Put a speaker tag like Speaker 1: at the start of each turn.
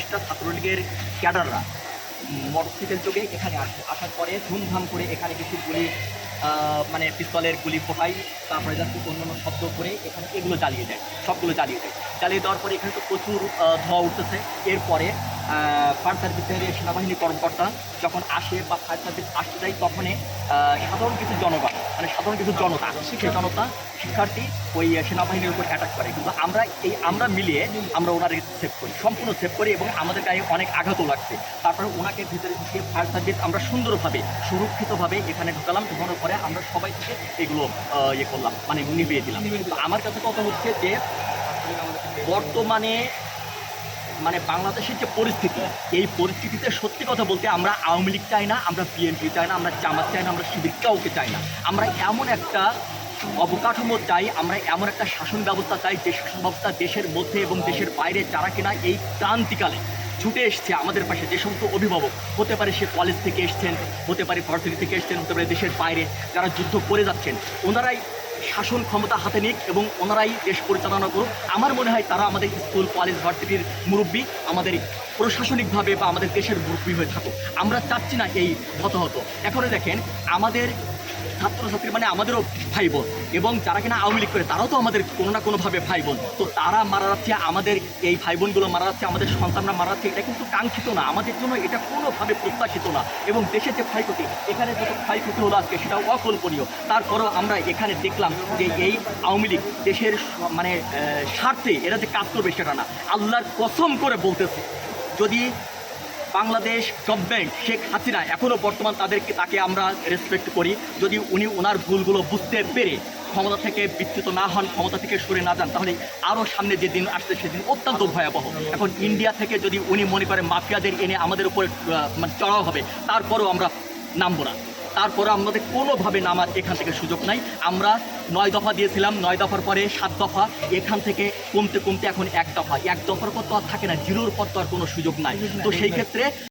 Speaker 1: 40টা ছাত্রলীগের ক্যাডাররা মোটরসাইকেল যোগে এখানে আসার পরে ধুমধাম করে এখানে কিছু গুলি মানে পিস্তলের গুলি ফোটাই, তারপরে যাচ্ছে অন্যান্য শব্দ করে এখানে এগুলো জ্বালিয়ে দেয়, সবগুলো জ্বালিয়ে দেয়। জ্বালিয়ে দেওয়ার পরে এখানে তো প্রচুর ধোঁয়া উঠতেছে। এরপরে ফায়ার সার্ভিসের সেনাবাহিনী কর্মকর্তা যখন আসে বা ফায়ার সার্ভিস আসতে যায়, তখনই সাধারণ কিছু জনগণ মানে সাধারণ কিছু জনতা, সেই জনতা শিক্ষার্থী ওই সেনাবাহিনীর উপর অ্যাটাক করে। কিন্তু আমরা মিলিয়ে আমরা ওনার সেভ করি, সম্পূর্ণ সেভ করি এবং আমাদের গায়ে অনেক আঘাতও লাগছে। তারপরে ওনাকে ভিতরে ঢুকিয়ে ফায়ার সার্ভিস আমরা সুন্দরভাবে সুরক্ষিতভাবে এখানে ঢুকালাম। ঢুকানোর পরে আমরা সবাই থেকে এগুলো ইয়ে করলাম, মানে নিভিয়ে দিলাম। তো আমার কাছে কথা হচ্ছে যে বর্তমানে মানে বাংলাদেশের যে পরিস্থিতি, এই পরিস্থিতিতে সত্যি কথা বলতে আমরা আওয়ামী লীগ চাই না, আমরা বিএনপি চাই না, আমরা জামাত চাই না, আমরা শিবির কাউকে চাই না। আমরা এমন একটা অবকাঠামো চাই, আমরা এমন একটা শাসন ব্যবস্থা চাই যে শাসন ব্যবস্থা দেশের মধ্যে এবং দেশের বাইরে যারা কিনা এই ক্রান্তিকালে ছুটে এসছে আমাদের পাশে, যে সমস্ত অভিভাবক, হতে পারে সে কলেজ থেকে এসছেন, হতে পারে ভার্সিটি থেকে এসছেন, হতে পারে দেশের বাইরে যারা যুদ্ধ করে যাচ্ছেন, ওনারাই শাসন ক্ষমতা হাতে নিক এবং ওনারাই দেশ পরিচালনা করুক। আমার মনে হয় তারা আমাদের স্কুল কলেজ ভার্সিটির মুরব্বী, আমাদের প্রশাসনিকভাবে বা আমাদের দেশের মুরব্বী হয়ে থাকুক। আমরা চাচ্ছি না এই হতাহত। এখনও দেখেন আমাদের ছাত্রছাত্রী মানে আমাদেরও ভাই বোন, এবং যারা কিনা আওয়ামী লীগ করে তারাও তো আমাদের কোনো না কোনোভাবে ভাই বোন। তো তারা মারা যাচ্ছে, আমাদের এই ভাই বোনগুলো মারা যাচ্ছে, আমাদের সন্তানরা মারা যাচ্ছে। এটা কিন্তু কাঙ্ক্ষিত না, আমাদের জন্য এটা কোনোভাবে প্রত্যাশিত না। এবং দেশের যে ক্ষয়ক্ষতি, এখানে যত ক্ষয়ক্ষতি হলো আজকে সেটাও অকল্পনীয়। তারপরেও আমরা এখানে দেখলাম যে এই আওয়ামী লীগ দেশের মানে স্বার্থে এরা যে কাজ করবে সেটা না। আল্লাহর কসম করে বলতেছে, যদি বাংলাদেশ গভর্নমেন্ট শেখ হাসিনা এখনও বর্তমান তাকে আমরা রেসপেক্ট করি, যদি উনি ওনার ভুলগুলো বুঝতে পেরে ক্ষমতা থেকে বিচ্যুত না হন, ক্ষমতা থেকে সরে না যান, তাহলে আরও সামনে যে দিন আসছে সেদিন অত্যন্ত ভয়াবহ। এখন ইন্ডিয়া থেকে যদি উনি মনে করেন মাফিয়াদের এনে আমাদের উপরে মানে চড়াও হবে, তারপরেও আমরা নামবো না। তারপরে আমাদের কোনোভাবে নামার এখান থেকে সুযোগ নাই। আমরা 9 দফা দিয়েছিলাম, 9 দফার পরে 7 দফা, এখান থেকে কমতে কমতে এখন 1 দফা। 1 দফার পর তো আর থাকে না, 0-র পর তো আর কোনো সুযোগ নাই। তো সেই ক্ষেত্রে